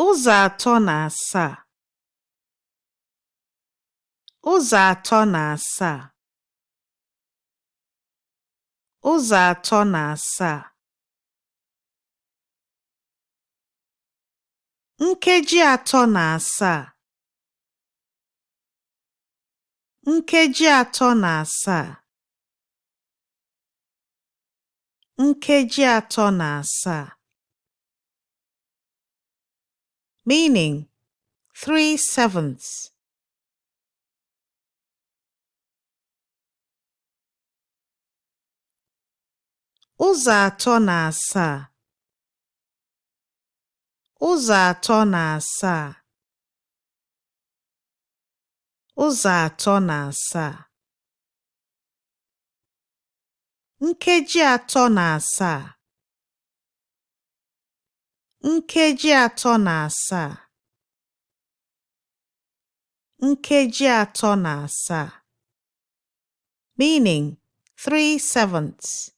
ụzọ atọ na asaa ụzọ atọ na asaa ụzọ atọ na asaa nkeji atọ na asaa nkeji atọ na asaa nkeji atọ na asaa meaning 3/7 ụzọ atọ na asaa ụzọ atọ na asaa ụzọ atọ na asaa nkeji atọ na asaa nkeji atọ na asaa nkeji atọ na asaa meaning 3/7